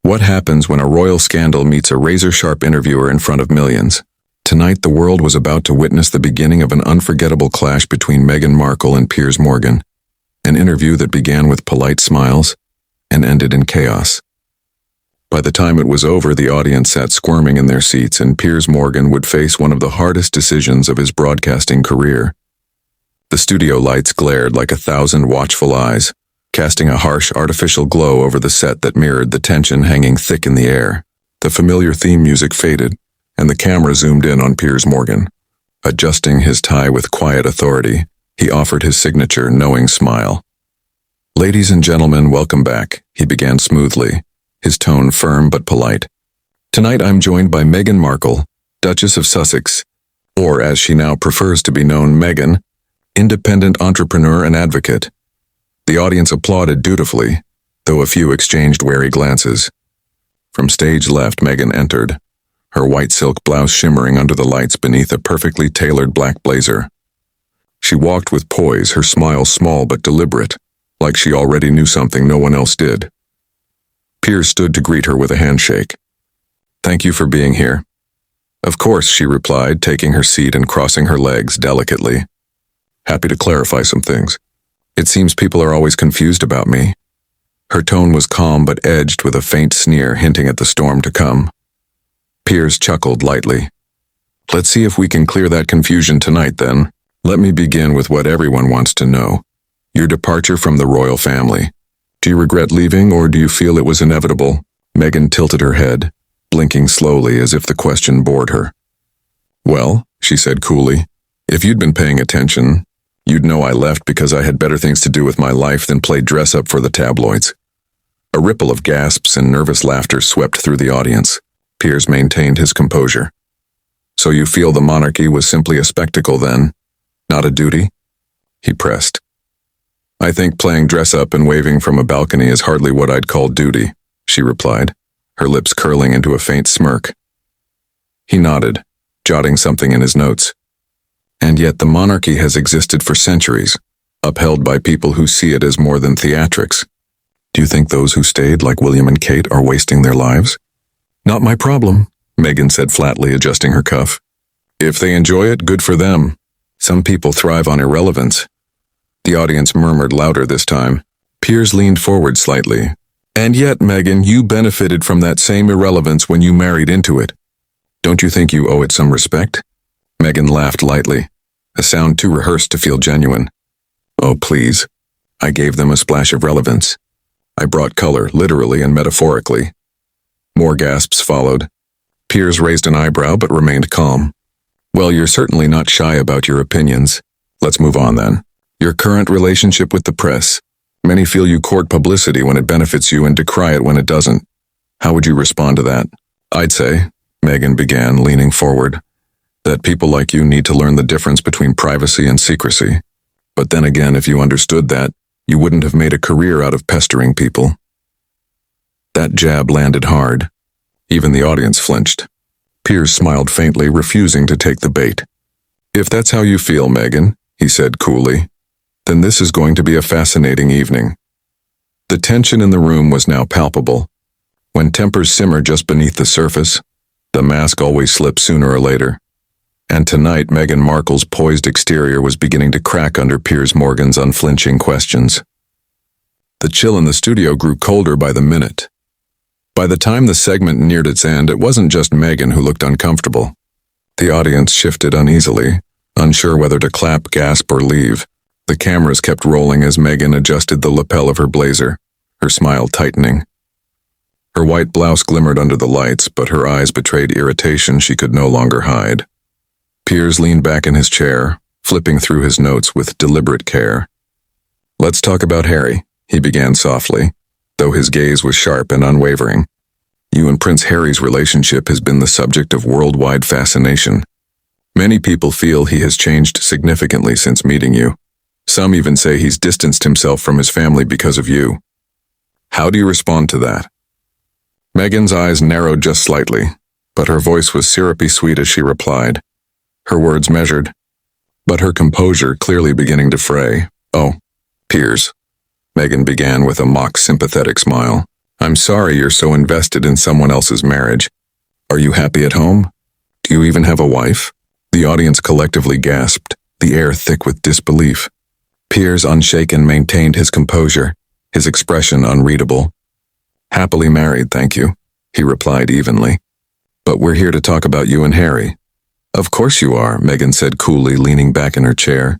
What happens when a royal scandal meets a razor-sharp interviewer in front of millions? Tonight, the world was about to witness the beginning of an unforgettable clash between Meghan Markle and Piers Morgan, an interview that began with polite smiles and ended in chaos. By the time it was over, the audience sat squirming in their seats, and Piers Morgan would face one of the hardest decisions of his broadcasting career. The studio lights glared like 1,000 watchful eyes, casting a harsh, artificial glow over the set that mirrored the tension hanging thick in the air. The familiar theme music faded, and the camera zoomed in on Piers Morgan. Adjusting his tie with quiet authority, he offered his signature, knowing smile. "Ladies and gentlemen, welcome back," he began smoothly, his tone firm but polite. "Tonight I'm joined by Meghan Markle, Duchess of Sussex, or as she now prefers to be known, Meghan, independent entrepreneur and advocate." The audience applauded dutifully, though a few exchanged wary glances. From stage left, Meghan entered, her white silk blouse shimmering under the lights beneath a perfectly tailored black blazer. She walked with poise, her smile small but deliberate, like she already knew something no one else did. Piers stood to greet her with a handshake. "Thank you for being here." "Of course," she replied, taking her seat and crossing her legs delicately. "Happy to clarify some things. It seems people are always confused about me." Her tone was calm but edged with a faint sneer hinting at the storm to come. Piers chuckled lightly. "Let's see if we can clear that confusion tonight, then. Let me begin with what everyone wants to know. Your departure from the royal family. Do you regret leaving, or do you feel it was inevitable?" Meghan tilted her head, blinking slowly as if the question bored her. "Well," she said coolly, "if you'd been paying attention, you'd know I left because I had better things to do with my life than play dress-up for the tabloids." A ripple of gasps and nervous laughter swept through the audience. Piers maintained his composure. "So you feel the monarchy was simply a spectacle then, not a duty?" he pressed. "I think playing dress-up and waving from a balcony is hardly what I'd call duty," she replied, her lips curling into a faint smirk. He nodded, jotting something in his notes. "And yet the monarchy has existed for centuries, upheld by people who see it as more than theatrics. Do you think those who stayed, like William and Kate, are wasting their lives?" "Not my problem," Meghan said flatly, adjusting her cuff. "If they enjoy it, good for them. Some people thrive on irrelevance." The audience murmured louder this time. Piers leaned forward slightly. "And yet, Meghan, you benefited from that same irrelevance when you married into it. Don't you think you owe it some respect?" Meghan laughed lightly, a sound too rehearsed to feel genuine. "Oh, please. I gave them a splash of relevance. I brought color, literally and metaphorically." More gasps followed. Piers raised an eyebrow but remained calm. "Well, you're certainly not shy about your opinions. Let's move on then. Your current relationship with the press. Many feel you court publicity when it benefits you and decry it when it doesn't. How would you respond to that?" "I'd say," Meghan began, leaning forward, "that people like you need to learn the difference between privacy and secrecy. But then again, if you understood that, you wouldn't have made a career out of pestering people." That jab landed hard. Even the audience flinched. Piers smiled faintly, refusing to take the bait. "If that's how you feel, Meghan," he said coolly, "then this is going to be a fascinating evening." The tension in the room was now palpable. When tempers simmer just beneath the surface, the mask always slips sooner or later. And tonight, Meghan Markle's poised exterior was beginning to crack under Piers Morgan's unflinching questions. The chill in the studio grew colder by the minute. By the time the segment neared its end, it wasn't just Meghan who looked uncomfortable. The audience shifted uneasily, unsure whether to clap, gasp, or leave. The cameras kept rolling as Meghan adjusted the lapel of her blazer, her smile tightening. Her white blouse glimmered under the lights, but her eyes betrayed irritation she could no longer hide. Piers leaned back in his chair, flipping through his notes with deliberate care. "Let's talk about Harry," he began softly, though his gaze was sharp and unwavering. "You and Prince Harry's relationship has been the subject of worldwide fascination. Many people feel he has changed significantly since meeting you. Some even say he's distanced himself from his family because of you. How do you respond to that?" Meghan's eyes narrowed just slightly, but her voice was syrupy sweet as she replied, her words measured, but her composure clearly beginning to fray. "Oh, Piers," Meghan began with a mock sympathetic smile. I'm sorry you're so invested in someone else's marriage. Are you happy at home? Do you even have a wife? The audience collectively gasped, the air thick with disbelief. Piers, unshaken, maintained his composure, his expression unreadable. Happily married, thank you, he replied evenly. But we're here to talk about you and Harry. Of course you are, Meghan said coolly, leaning back in her chair.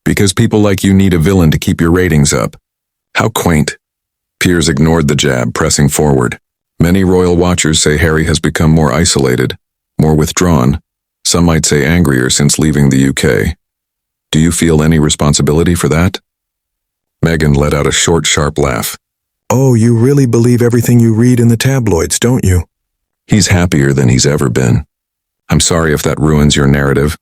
Because people like you need a villain to keep your ratings up. How quaint. Piers ignored the jab, pressing forward. Many royal watchers say Harry has become more isolated, more withdrawn, some might say angrier since leaving the UK. Do you feel any responsibility for that? Meghan let out a short, sharp laugh. Oh, you really believe everything you read in the tabloids, don't you? He's happier than he's ever been. I'm sorry if that ruins your narrative.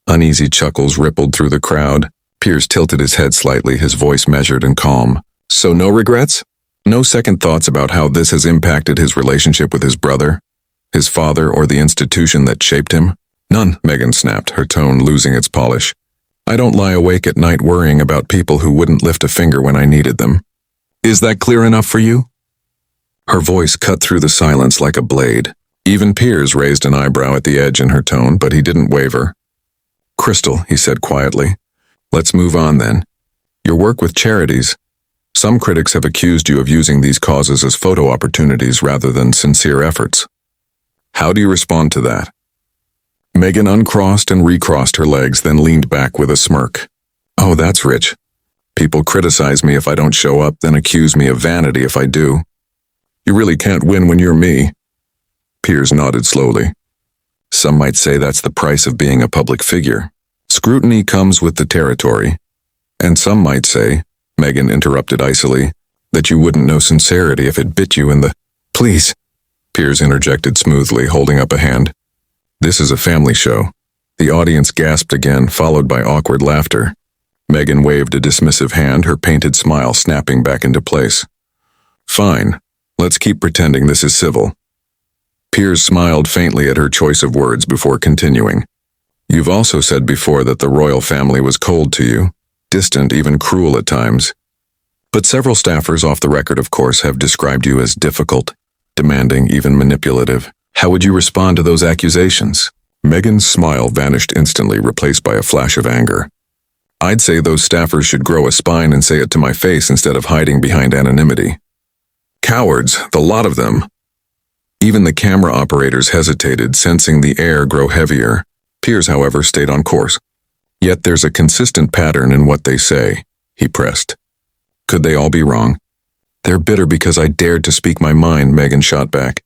Uneasy chuckles rippled through the crowd. Piers tilted his head slightly, his voice measured and calm. So no regrets? No second thoughts about how this has impacted his relationship with his brother, his father, or the institution that shaped him? None, Meghan snapped, her tone losing its polish. I don't lie awake at night worrying about people who wouldn't lift a finger when I needed them. Is that clear enough for you? Her voice cut through the silence like a blade. Even Piers raised an eyebrow at the edge in her tone, but he didn't waver. Crystal, he said quietly. Let's move on then. Your work with charities. Some critics have accused you of using these causes as photo opportunities rather than sincere efforts. How do you respond to that? Meghan uncrossed and recrossed her legs, then leaned back with a smirk. Oh, that's rich. People criticize me if I don't show up, then accuse me of vanity if I do. You really can't win when you're me. Piers nodded slowly. Some might say that's the price of being a public figure. Scrutiny comes with the territory. And some might say, Meghan interrupted icily, that you wouldn't know sincerity if it bit you in the... Please, Piers interjected smoothly, holding up a hand. This is a family show. The audience gasped again, followed by awkward laughter. Meghan waved a dismissive hand, her painted smile snapping back into place. Fine. Let's keep pretending this is civil. Piers smiled faintly at her choice of words before continuing. You've also said before that the royal family was cold to you, distant, even cruel at times. But several staffers off the record, of course, have described you as difficult, demanding, even manipulative. How would you respond to those accusations? Meghan's smile vanished instantly, replaced by a flash of anger. I'd say those staffers should grow a spine and say it to my face instead of hiding behind anonymity. Cowards, the lot of them. Even the camera operators hesitated, sensing the air grow heavier. Piers, however, stayed on course. Yet there's a consistent pattern in what they say, he pressed. Could they all be wrong? They're bitter because I dared to speak my mind, Meghan shot back.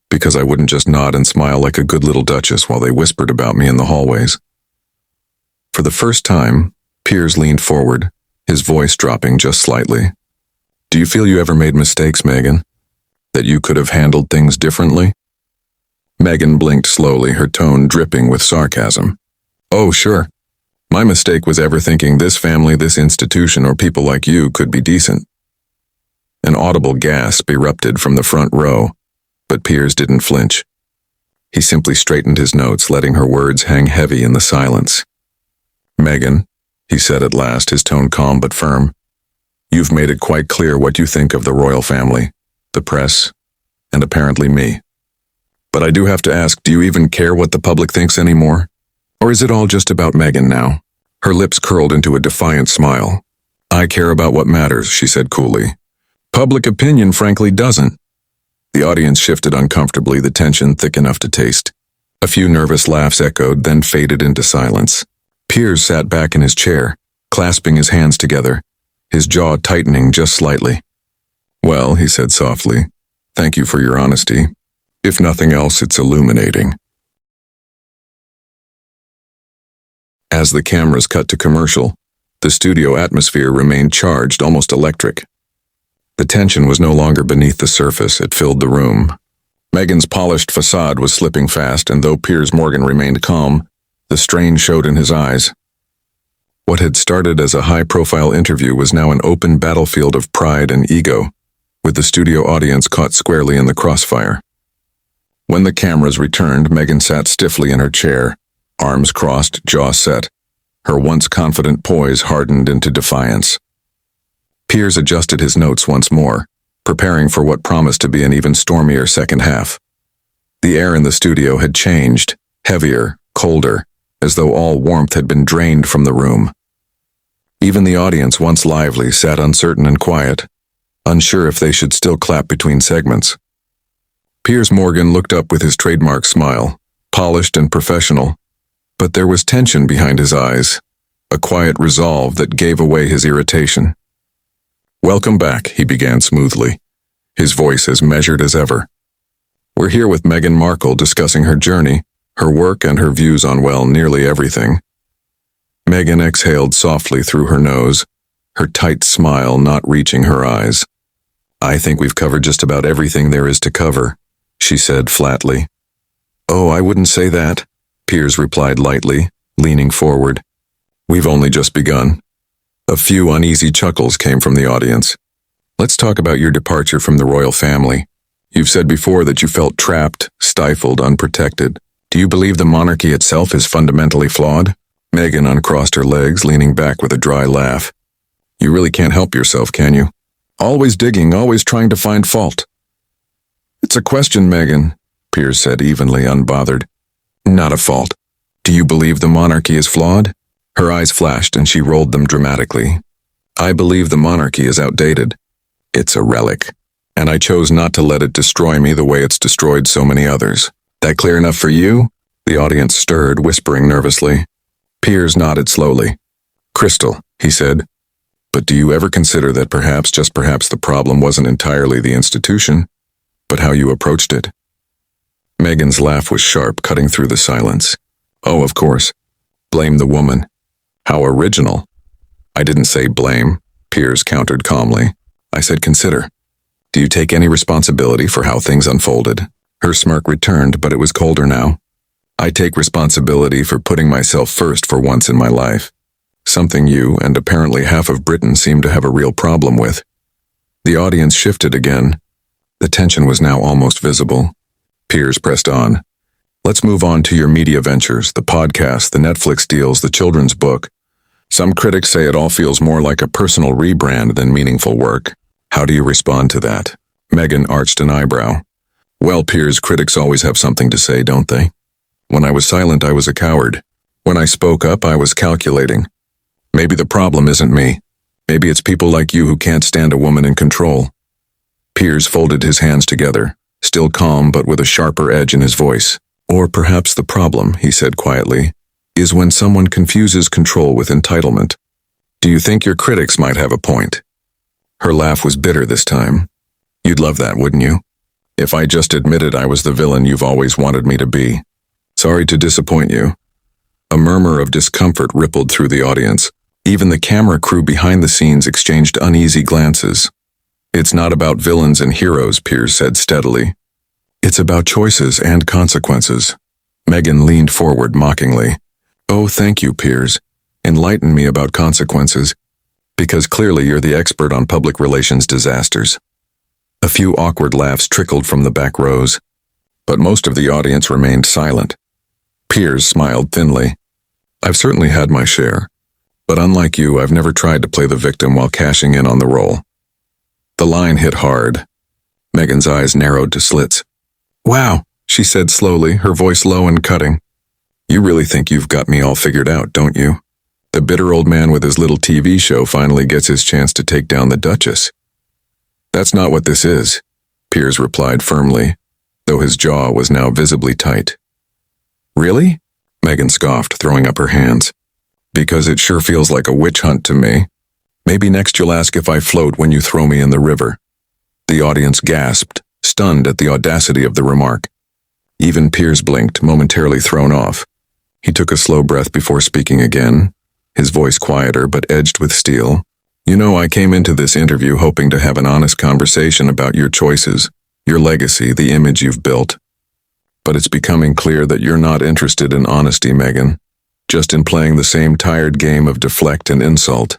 Because I wouldn't just nod and smile like a good little duchess while they whispered about me in the hallways. For the first time, Piers leaned forward, his voice dropping just slightly. Do you feel you ever made mistakes, Meghan? That you could have handled things differently? Meghan blinked slowly, her tone dripping with sarcasm. Oh, sure. My mistake was ever thinking this family, this institution, or people like you could be decent. An audible gasp erupted from the front row, but Piers didn't flinch. He simply straightened his notes, letting her words hang heavy in the silence. Meghan, he said at last, his tone calm but firm, you've made it quite clear what you think of the royal family, the press, and apparently me. But I do have to ask, do you even care what the public thinks anymore? Or is it all just about Meghan now? Her lips curled into a defiant smile. I care about what matters, she said coolly. Public opinion frankly doesn't. The audience shifted uncomfortably, the tension thick enough to taste. A few nervous laughs echoed, then faded into silence. Piers sat back in his chair, clasping his hands together, his jaw tightening just slightly. Well, he said softly, thank you for your honesty. If nothing else, it's illuminating. As the cameras cut to commercial, the studio atmosphere remained charged, almost electric. The tension was no longer beneath the surface, it filled the room. Meghan's polished facade was slipping fast, and though Piers Morgan remained calm, the strain showed in his eyes. What had started as a high-profile interview was now an open battlefield of pride and ego, with the studio audience caught squarely in the crossfire. When the cameras returned, Meghan sat stiffly in her chair, arms crossed, jaw set. Her once confident poise hardened into defiance. Piers adjusted his notes once more, preparing for what promised to be an even stormier second half. The air in the studio had changed, heavier, colder, as though all warmth had been drained from the room. Even the audience, once lively, sat uncertain and quiet, unsure if they should still clap between segments. Piers Morgan looked up with his trademark smile, polished and professional, but there was tension behind his eyes, a quiet resolve that gave away his irritation. "Welcome back," he began smoothly, his voice as measured as ever. "We're here with Meghan Markle discussing her journey, her work, and her views on, well, nearly everything." Meghan exhaled softly through her nose, her tight smile not reaching her eyes. "I think we've covered just about everything there is to cover," she said flatly. "Oh, I wouldn't say that," Piers replied lightly, leaning forward. "We've only just begun." A few uneasy chuckles came from the audience. "Let's talk about your departure from the royal family. You've said before that you felt trapped, stifled, unprotected. Do you believe the monarchy itself is fundamentally flawed?" Meghan uncrossed her legs, leaning back with a dry laugh. "You really can't help yourself, can you? Always digging, always trying to find fault." "It's a question, Meghan," Piers said evenly, unbothered. "Not a fault. Do you believe the monarchy is flawed?" Her eyes flashed and she rolled them dramatically. "I believe the monarchy is outdated. It's a relic, and I chose not to let it destroy me the way it's destroyed so many others. That clear enough for you?" The audience stirred, whispering nervously. Piers nodded slowly. "Crystal," he said. "But do you ever consider that perhaps, just perhaps, the problem wasn't entirely the institution, but how you approached it?" Meghan's laugh was sharp, cutting through the silence. "Oh, of course. Blame the woman. How original." "I didn't say blame," Piers countered calmly. "I said consider. Do you take any responsibility for how things unfolded?" Her smirk returned, but it was colder now. "I take responsibility for putting myself first for once in my life. Something you and apparently half of Britain seem to have a real problem with." The audience shifted again. The tension was now almost visible. Piers pressed on. "Let's move on to your media ventures, the podcast, the Netflix deals, the children's book. Some critics say it all feels more like a personal rebrand than meaningful work. How do you respond to that?" Meghan arched an eyebrow. "Well, Piers, critics always have something to say, don't they? When I was silent, I was a coward. When I spoke up, I was calculating. Maybe the problem isn't me. Maybe it's people like you who can't stand a woman in control." Piers folded his hands together, still calm but with a sharper edge in his voice. "Or perhaps the problem," he said quietly, "is when someone confuses control with entitlement. Do you think your critics might have a point?" Her laugh was bitter this time. "You'd love that, wouldn't you? If I just admitted I was the villain you've always wanted me to be. Sorry to disappoint you." A murmur of discomfort rippled through the audience. Even the camera crew behind the scenes exchanged uneasy glances. "It's not about villains and heroes," Piers said steadily. "It's about choices and consequences." Meghan leaned forward mockingly. "Oh, thank you, Piers. Enlighten me about consequences, because clearly you're the expert on public relations disasters." A few awkward laughs trickled from the back rows, but most of the audience remained silent. Piers smiled thinly. "I've certainly had my share, but unlike you, I've never tried to play the victim while cashing in on the role." The line hit hard. Meghan's eyes narrowed to slits. "Wow," she said slowly, her voice low and cutting. "You really think you've got me all figured out, don't you? The bitter old man with his little TV show finally gets his chance to take down the Duchess." "That's not what this is," Piers replied firmly, though his jaw was now visibly tight. "Really?" Meghan scoffed, throwing up her hands. "Because it sure feels like a witch hunt to me. Maybe next you'll ask if I float when you throw me in the river." The audience gasped, stunned at the audacity of the remark. Even Piers blinked, momentarily thrown off. He took a slow breath before speaking again, his voice quieter but edged with steel. "You know, I came into this interview hoping to have an honest conversation about your choices, your legacy, the image you've built. But it's becoming clear that you're not interested in honesty, Meghan, just in playing the same tired game of deflect and insult."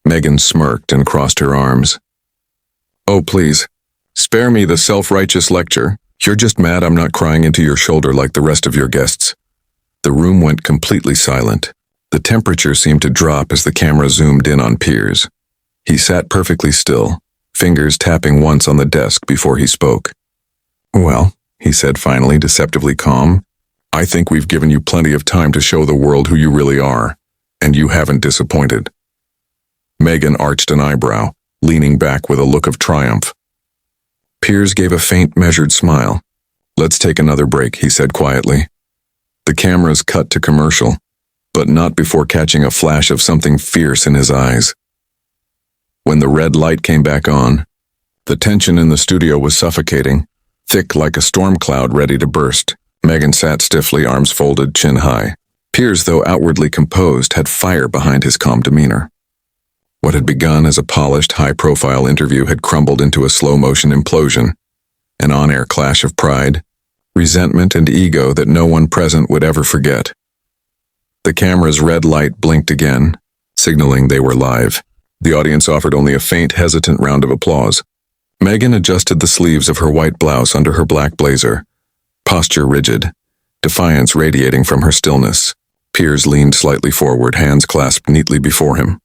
Meghan smirked and crossed her arms. "Oh, please, spare me the self-righteous lecture. You're just mad I'm not crying into your shoulder like the rest of your guests." The room went completely silent. The temperature seemed to drop as the camera zoomed in on Piers. He sat perfectly still, fingers tapping once on the desk before he spoke. "Well," he said finally, deceptively calm, "I think we've given you plenty of time to show the world who you really are, and you haven't disappointed." Meghan arched an eyebrow, leaning back with a look of triumph. Piers gave a faint, measured smile. "Let's take another break," he said quietly. The cameras cut to commercial, but not before catching a flash of something fierce in his eyes. When the red light came back on, the tension in the studio was suffocating, thick like a storm cloud ready to burst. Meghan sat stiffly, arms folded, chin high. Piers, though outwardly composed, had fire behind his calm demeanor. What had begun as a polished, high-profile interview had crumbled into a slow-motion implosion, an on-air clash of pride, resentment, and ego that no one present would ever forget. The camera's red light blinked again, signaling they were live. The audience offered only a faint, hesitant round of applause. Meghan adjusted the sleeves of her white blouse under her black blazer, posture rigid, defiance radiating from her stillness. Piers leaned slightly forward, hands clasped neatly before him.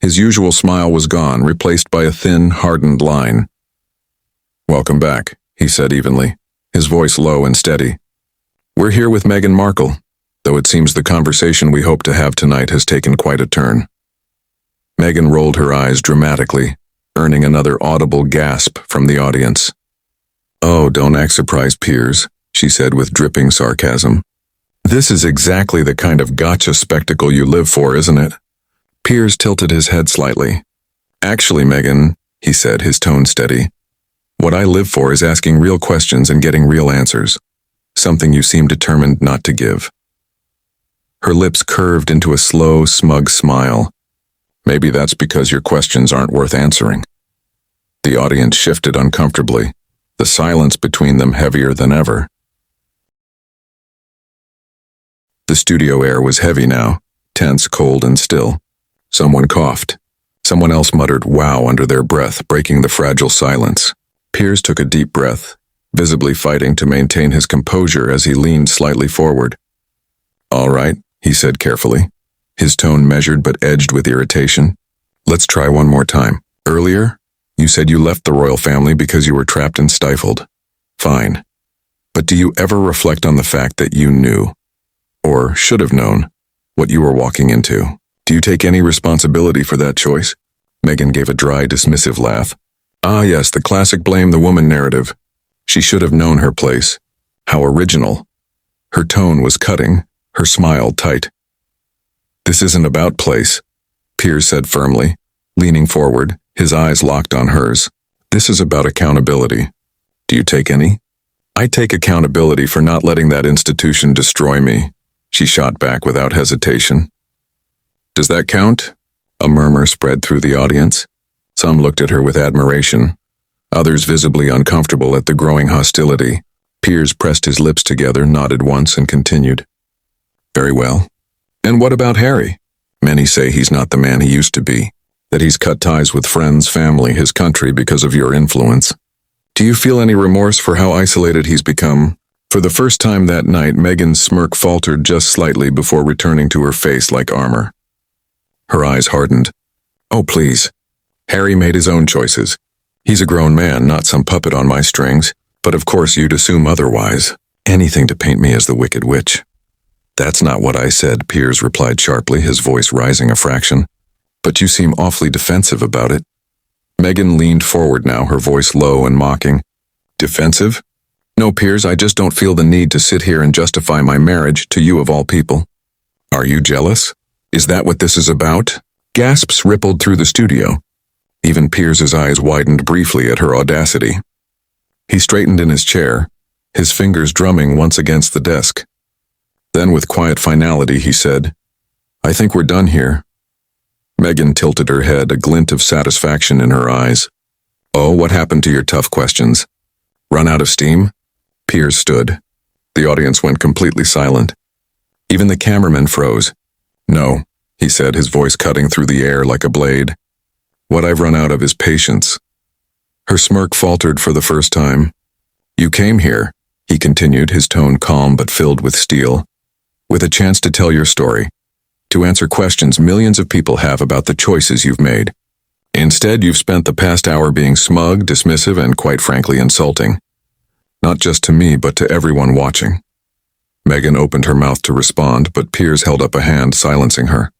His usual smile was gone, replaced by a thin, hardened line. "Welcome back," he said evenly, his voice low and steady. "We're here with Meghan Markle, though it seems the conversation we hope to have tonight has taken quite a turn." Meghan rolled her eyes dramatically, earning another audible gasp from the audience. "Oh, don't act surprised, Piers," she said with dripping sarcasm. "This is exactly the kind of gotcha spectacle you live for, isn't it?" Piers tilted his head slightly. "Actually, Meghan," he said, his tone steady, "what I live for is asking real questions and getting real answers, something you seem determined not to give." Her lips curved into a slow, smug smile. "Maybe that's because your questions aren't worth answering." The audience shifted uncomfortably, the silence between them heavier than ever. The studio air was heavy now, tense, cold, and still. Someone coughed. Someone else muttered "wow" under their breath, breaking the fragile silence. Piers took a deep breath, visibly fighting to maintain his composure as he leaned slightly forward. "All right," he said carefully, his tone measured but edged with irritation. "Let's try one more time. Earlier, you said you left the royal family because you were trapped and stifled. Fine. But do you ever reflect on the fact that you knew, or should have known, what you were walking into? Do you take any responsibility for that choice?" Meghan gave a dry, dismissive laugh. "Ah, yes, the classic blame the woman narrative. She should have known her place. How original." Her tone was cutting, her smile tight. "This isn't about place," Piers said firmly, leaning forward, his eyes locked on hers. "This is about accountability. Do you take any?" "I take accountability for not letting that institution destroy me," she shot back without hesitation. "Does that count?" A murmur spread through the audience. Some looked at her with admiration, others visibly uncomfortable at the growing hostility. Piers pressed his lips together, nodded once, and continued. "Very well. And what about Harry? Many say he's not the man he used to be, that he's cut ties with friends, family, his country because of your influence. Do you feel any remorse for how isolated he's become?" For the first time that night, Meghan's smirk faltered just slightly before returning to her face like armor. Her eyes hardened. "Oh, please. Harry made his own choices. He's a grown man, not some puppet on my strings, but of course you'd assume otherwise. Anything to paint me as the Wicked Witch." "That's not what I said," Piers replied sharply, his voice rising a fraction. "But you seem awfully defensive about it." Meghan leaned forward now, her voice low and mocking. "Defensive? No, Piers, I just don't feel the need to sit here and justify my marriage to you of all people." "Are you jealous? Is that what this is about?" Gasps rippled through the studio. Even Piers's eyes widened briefly at her audacity. He straightened in his chair, his fingers drumming once against the desk. Then with quiet finality he said, "I think we're done here." Meghan tilted her head, a glint of satisfaction in her eyes. "Oh, what happened to your tough questions? Run out of steam?" Piers stood. The audience went completely silent. Even the cameraman froze. "No," he said, his voice cutting through the air like a blade. "What I've run out of is patience." Her smirk faltered for the first time. "You came here," he continued, his tone calm but filled with steel, "with a chance to tell your story, to answer questions millions of people have about the choices you've made. Instead, you've spent the past hour being smug, dismissive, and quite frankly insulting. Not just to me, but to everyone watching. Meghan opened her mouth to respond, but Piers held up a hand, silencing her.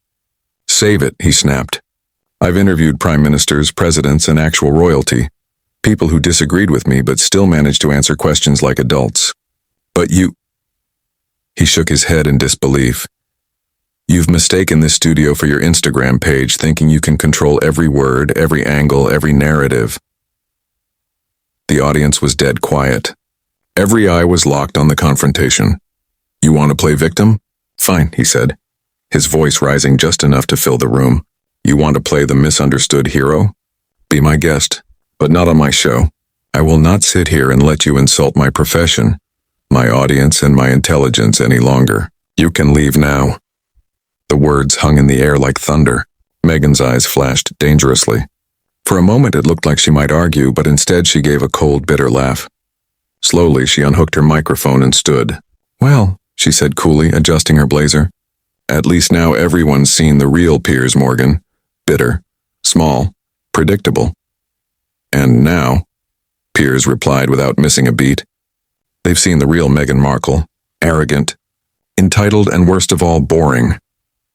Save it, he snapped. I've interviewed prime ministers, presidents, and actual royalty. People who disagreed with me but still managed to answer questions like adults. But you... He shook his head in disbelief. You've mistaken this studio for your Instagram page, thinking you can control every word, every angle, every narrative. The audience was dead quiet. Every eye was locked on the confrontation. You want to play victim? Fine, he said, his voice rising just enough to fill the room. You want to play the misunderstood hero? Be my guest, but not on my show. I will not sit here and let you insult my profession, my audience, and my intelligence any longer. You can leave now. The words hung in the air like thunder. Meghan's eyes flashed dangerously. For a moment it looked like she might argue, but instead she gave a cold, bitter laugh. Slowly she unhooked her microphone and stood. Well, she said coolly, adjusting her blazer. At least now everyone's seen the real Piers Morgan. Bitter, small, predictable. And now, Piers replied without missing a beat, they've seen the real Meghan Markle. Arrogant, entitled, and worst of all, boring.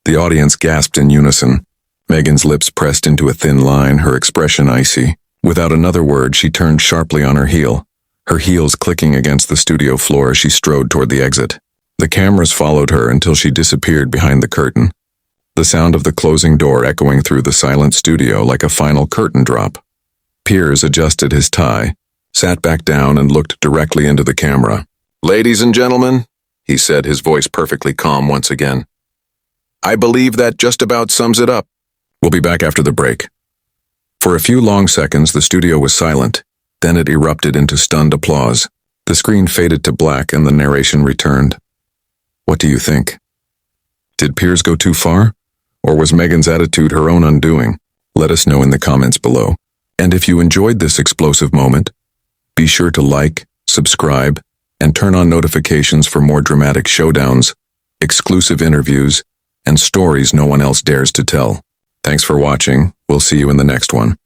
The audience gasped in unison. Meghan's lips pressed into a thin line, her expression icy. Without another word, she turned sharply on her heel, her heels clicking against the studio floor as she strode toward the exit. The cameras followed her until she disappeared behind the curtain, the sound of the closing door echoing through the silent studio like a final curtain drop. Piers adjusted his tie, sat back down, and looked directly into the camera. Ladies and gentlemen, he said, his voice perfectly calm once again. I believe that just about sums it up. We'll be back after the break. For a few long seconds, the studio was silent. Then it erupted into stunned applause. The screen faded to black and the narration returned. What do you think? Did Piers go too far? Or was Meghan's attitude her own undoing? Let us know in the comments below. And if you enjoyed this explosive moment, be sure to like, subscribe, and turn on notifications for more dramatic showdowns, exclusive interviews, and stories no one else dares to tell. Thanks for watching. We'll see you in the next one.